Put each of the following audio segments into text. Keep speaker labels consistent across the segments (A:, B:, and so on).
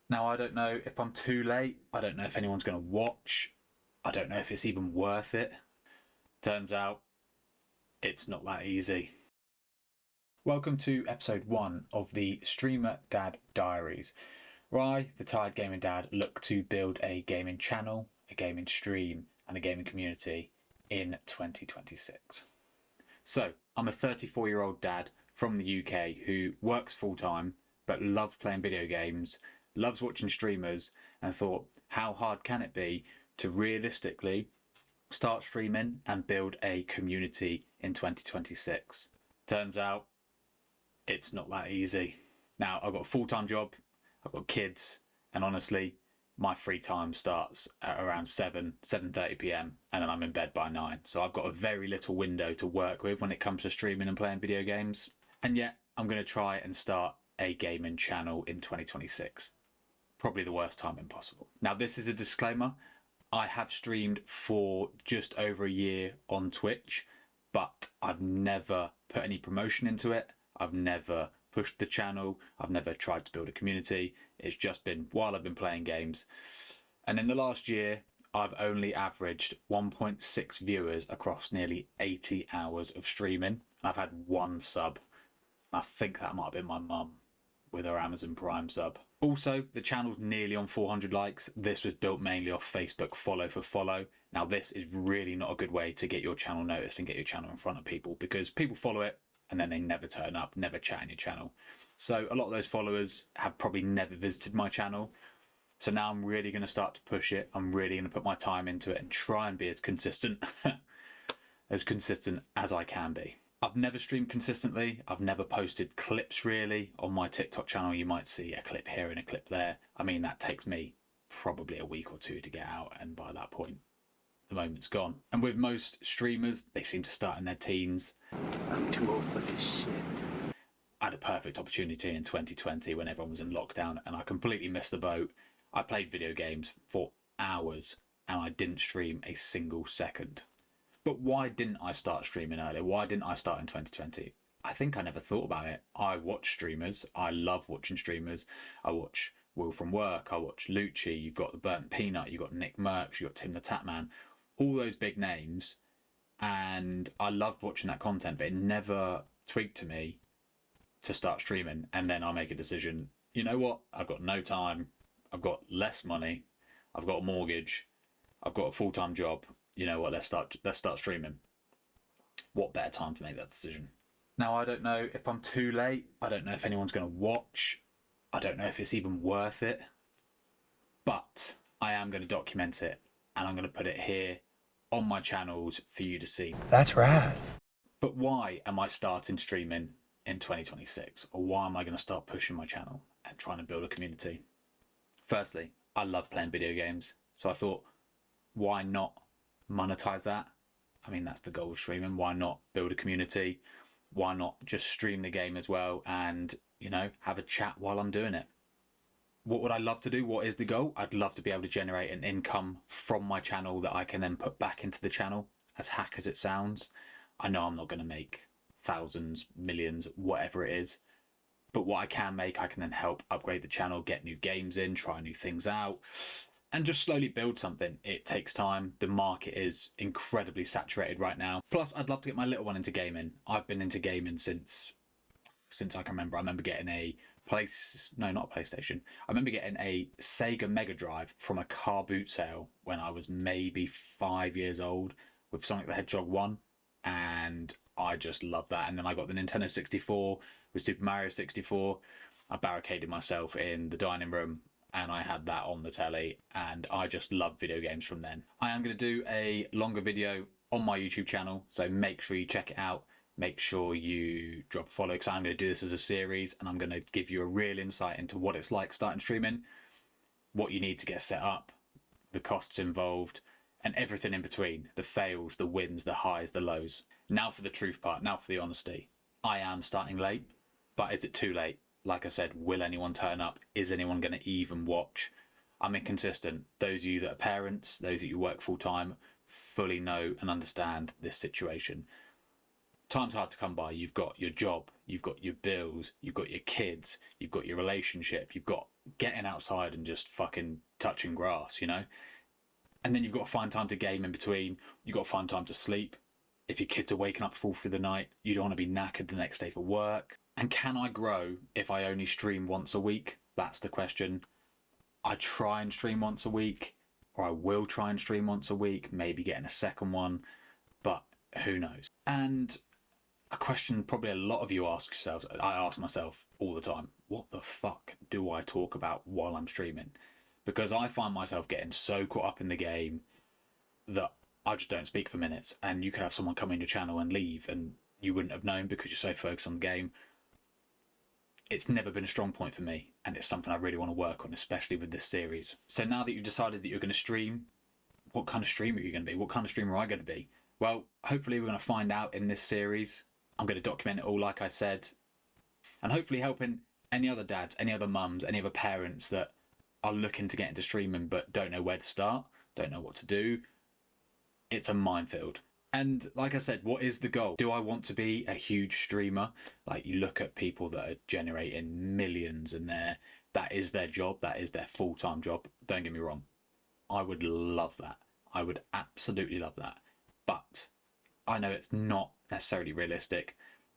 A: Now, I don't know if I'm too late. I don't know if anyone's going to watch. I don't know if it's even worth it. Turns out it's not that easy. Welcome to episode 1 of the Streamer Dad Diaries, where I, the tired gaming dad, look to build a gaming channel, a gaming stream, and a gaming community in 2026. So, I'm a 34-year-old dad from the UK who works full-time but loves playing video games, loves watching streamers, and thought, how hard can it be to realistically start streaming and build a community in 2026? Turns out it's not that easy. Now, I've got a full-time job, I've got kids, and honestly, my free time starts at around 7:30 p.m. and then I'm in bed by 9. So I've got a very little window to work with when it comes to streaming and playing video games. And yet, I'm going to try and start a gaming channel in 2026. Probably the worst timing possible. Now, this is a disclaimer. I have streamed for just over a year on Twitch, but I've never put any promotion into it. I've never pushed the channel. I've never tried to build a community. It's just been while I've been playing games. And in the last year, I've only averaged 1.6 viewers across nearly 80 hours of streaming. And I've had one sub. I think that might have been my mum with her Amazon Prime sub. Also, the channel's nearly on 400 likes. This was built mainly off Facebook follow for follow. Now, this is really not a good way to get your channel noticed and get your channel in front of people, because people follow it and then they never turn up, never chat in your channel. So a lot of those followers have probably never visited my channel. So now I'm really going to start to push it. I'm really going to put my time into it and try and be as consistent as I can be. I've never streamed consistently. I've never posted clips really. On my TikTok channel, you might see a clip here and a clip there. I mean, that takes me probably a week or two to get out, and by that point, the moment's gone. And with most streamers, they seem to start in their teens.
B: I'm too old for this shit.
A: I had a perfect opportunity in 2020 when everyone was in lockdown, and I completely missed the boat. I played video games for hours and I didn't stream a single second. But why didn't I start streaming earlier? Why didn't I start in 2020? I think I never thought about it. I watch streamers. I love watching streamers. I watch Will from Work. I watch Lucci. You've got the Burnt Peanut. You've got Nick Merckx. You've got Tim the Tatman. All those big names. And I loved watching that content, but it never twigged to me to start streaming. And then I make a decision. You know what? I've got no time. I've got less money. I've got a mortgage. I've got a full-time job. You know what, let's start streaming. What better time to make that decision? Now, I don't know if I'm too late. I don't know if anyone's going to watch. I don't know if it's even worth it. But I am going to document it, and I'm going to put it here on my channels for you to see.
B: That's rad.
A: But why am I starting streaming in 2026? Or why am I going to start pushing my channel and trying to build a community? Firstly, I love playing video games. So I thought, why not monetize that? I mean, that's the goal of streaming. Why not build a community? Why not just stream the game as well and, you know, have a chat while I'm doing it? What would I love to do? What is the goal? I'd love to be able to generate an income from my channel that I can then put back into the channel, as hack as it sounds. I know I'm not going to make thousands, millions, whatever it is. But what I can make, I can then help upgrade the channel, get new games in, try new things out, and just slowly build something. It takes time. The market is incredibly saturated right now. Plus, I'd love to get my little one into gaming. I've been into gaming since I can remember. I remember getting a not a PlayStation. I remember getting a Sega Mega Drive from a car boot sale when I was maybe 5 years old with Sonic the Hedgehog 1. And I just love that. And then I got the Nintendo 64 with Super Mario 64. I barricaded myself in the dining room and I had that on the telly, and I just love video games from then. I am going to do a longer video on my YouTube channel, so make sure you check it out. Make sure you drop a follow, because I'm going to do this as a series, and I'm going to give you a real insight into what it's like starting streaming, what you need to get set up, the costs involved, and everything in between. The fails, the wins, the highs, the lows. Now for the truth part, now for the honesty. I am starting late, but is it too late? Like I said, will anyone turn up? Is anyone going to even watch? I'm inconsistent. Those of you that are parents, those of you who work full time, fully know and understand this situation. Time's hard to come by. You've got your job, you've got your bills, you've got your kids, you've got your relationship, you've got getting outside and just fucking touching grass, you know? And then you've got to find time to game in between. You've got to find time to sleep. If your kids are waking up all through the night, you don't want to be knackered the next day for work. And can I grow if I only stream once a week? That's the question. I try and stream once a week, or I will try and stream once a week, maybe getting a second one, but who knows? And a question probably a lot of you ask yourselves, I ask myself all the time, what the fuck do I talk about while I'm streaming? Because I find myself getting so caught up in the game that I just don't speak for minutes. And you could have someone come in your channel and leave and you wouldn't have known because you're so focused on the game. It's never been a strong point for me, and it's something I really want to work on, especially with this series. So now that you've decided that you're going to stream, what kind of streamer are you going to be? What kind of streamer am I going to be? Well, hopefully we're going to find out in this series. I'm going to document it all, like I said, and hopefully helping any other dads, any other mums, any other parents that are looking to get into streaming but don't know where to start, don't know what to do. It's a minefield. And like I said, what is the goal? Do I want to be a huge streamer? Like, you look at people that are generating millions and that is their job, that is their full-time job. Don't get me wrong. I would love that. I would absolutely love that. But I know it's not necessarily realistic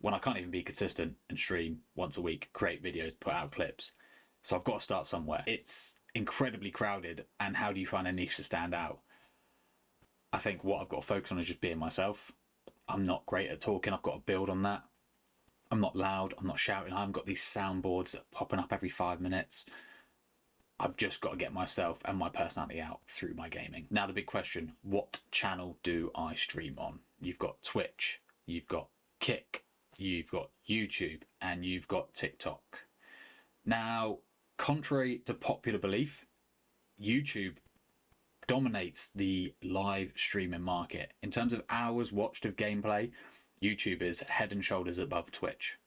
A: when I can't even be consistent and stream once a week, create videos, put out clips. So I've got to start somewhere. It's incredibly crowded, and how do you find a niche to stand out? I think what I've got to focus on is just being myself. I'm not great at talking. I've got to build on that. I'm not loud. I'm not shouting. I haven't got these soundboards that are popping up every 5 minutes. I've just got to get myself and my personality out through my gaming. Now, the big question, what channel do I stream on? You've got Twitch, you've got Kick, you've got YouTube, and you've got TikTok. Now, contrary to popular belief, YouTube dominates the live streaming market. In terms of hours watched of gameplay, YouTube is head and shoulders above Twitch.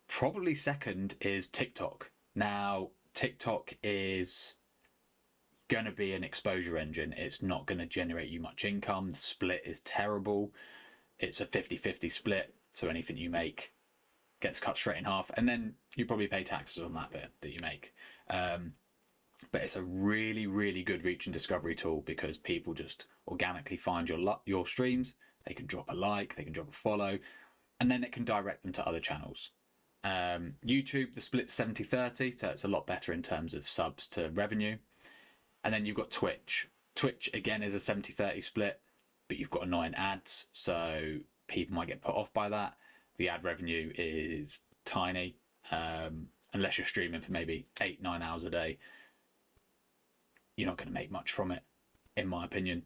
A: Probably second is TikTok. Now, TikTok is going to be an exposure engine. It's not going to generate you much income. The split is terrible. It's a 50-50 split, so anything you make gets cut straight in half, and then you probably pay taxes on that bit that you make. But it's a really, really good reach and discovery tool because people just organically find your streams. They can drop a like, they can drop a follow, and then it can direct them to other channels. YouTube, the split's 70-30, so it's a lot better in terms of subs to revenue. And then you've got Twitch. Twitch, again, is a 70-30 split, but you've got annoying ads, so people might get put off by that. The ad revenue is tiny, unless you're streaming for maybe 8-9 hours a day. You're not going to make much from it, in my opinion.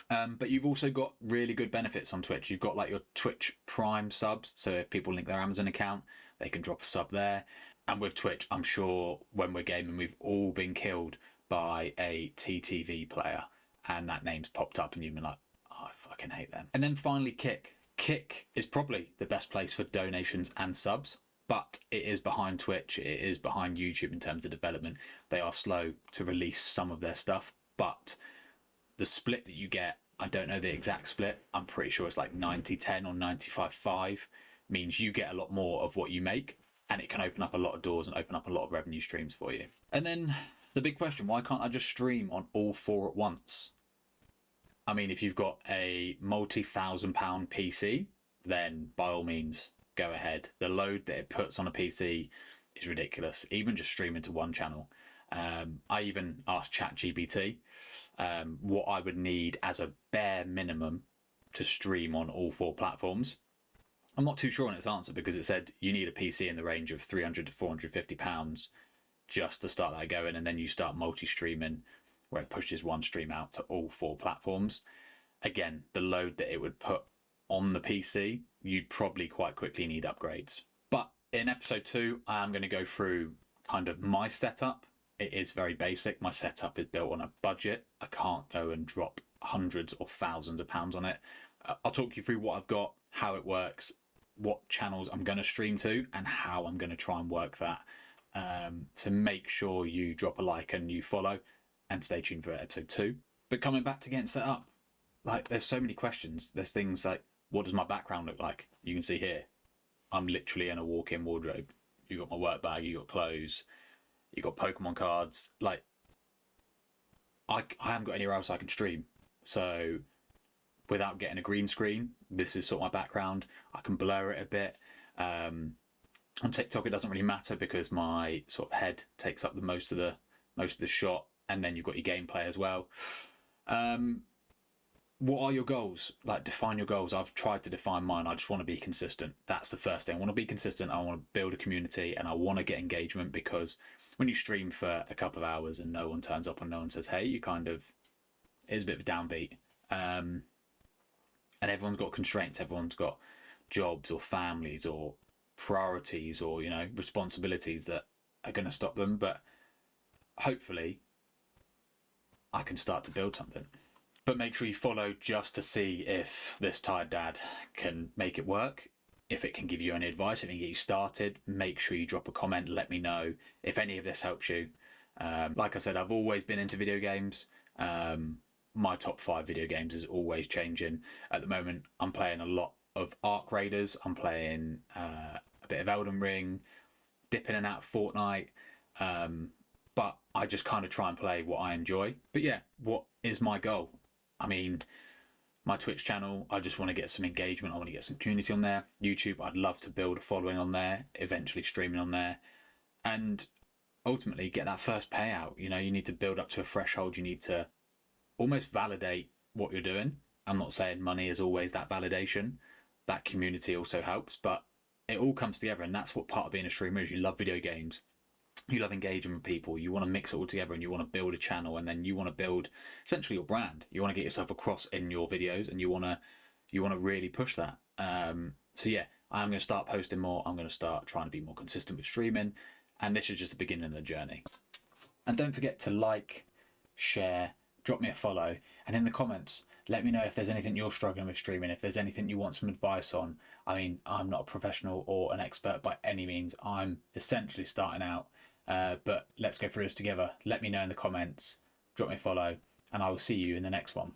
A: But you've also got really good benefits on Twitch. You've got like your Twitch Prime subs, so if people link their Amazon account, they can drop a sub there. And with Twitch, I'm sure when we're gaming, we've all been killed by a TTV player, and that name's popped up and you've been like, oh, I fucking hate them. And then finally, Kick. Kick is probably the best place for donations and subs, but it is behind Twitch, it is behind YouTube in terms of development. They are slow to release some of their stuff, but the split that you get, I don't know the exact split, I'm pretty sure it's like 90-10 or 95-5, means you get a lot more of what you make, and it can open up a lot of doors and open up a lot of revenue streams for you. And then the big question, why can't I just stream on all four at once? I mean, if you've got a multi-thousand-pound PC, then by all means, go ahead. The load that it puts on a PC is ridiculous, even just streaming to one channel. I even asked ChatGPT what I would need as a bare minimum to stream on all four platforms. I'm not too sure on its answer because it said you need a PC in the range of £300 to £450 just to start that going, and then you start multi-streaming where it pushes one stream out to all four platforms. Again, the load that it would put on the PC, you'd probably quite quickly need upgrades. But in episode 2, I am going to go through kind of my setup. It is very basic. My setup is built on a budget. I can't go and drop hundreds or thousands of pounds on it. I'll talk you through what I've got, how it works, what channels I'm going to stream to, and how I'm going to try and work that to make sure you drop a like and you follow, and stay tuned for episode 2. But coming back to getting set up, like, there's so many questions. There's things like, what does my background look like? You can see here, I'm literally in a walk-in wardrobe. You got my work bag, you got clothes, you've got Pokemon cards. Like, I haven't got anywhere else I can stream. So without getting a green screen, this is sort of my background. I can blur it a bit. On TikTok, it doesn't really matter because my sort of head takes up the most of the shot, and then you've got your gameplay as well. What are your goals? Like, define your goals. I've tried to define mine. I just want to be consistent. That's the first thing. I want to be consistent. I want to build a community, and I want to get engagement, because when you stream for a couple of hours and no one turns up and no one says, hey, you kind of, it's a bit of a downbeat. And everyone's got constraints. Everyone's got jobs or families or priorities or, you know, responsibilities that are going to stop them. But hopefully I can start to build something. But make sure you follow just to see if this tired dad can make it work, if it can give you any advice, if it can get you started. Make sure you drop a comment, let me know if any of this helps you. Like I said, I've always been into video games. My top 5 video games is always changing. At the moment, I'm playing a lot of Arc Raiders. I'm playing a bit of Elden Ring, dipping in and out of Fortnite. But I just kind of try and play what I enjoy. But yeah, what is my goal? I mean, my Twitch channel, I just want to get some engagement. I want to get some community on there. YouTube, I'd love to build a following on there, eventually streaming on there, and ultimately get that first payout. You know, you need to build up to a threshold. You need to almost validate what you're doing. I'm not saying money is always that validation. That community also helps, but it all comes together, and that's what part of being a streamer is. You love video games. You love engaging with people. You want to mix it all together, and you want to build a channel, and then you want to build essentially your brand. You want to get yourself across in your videos, and you want to really push that. So yeah, I'm going to start posting more. I'm going to start trying to be more consistent with streaming, and this is just the beginning of the journey. And don't forget to like, share, drop me a follow, and in the comments, let me know if there's anything you're struggling with streaming, if there's anything you want some advice on. I mean, I'm not a professional or an expert by any means. I'm essentially starting out. But let's go through this together. Let me know in the comments, drop me a follow, and I will see you in the next one.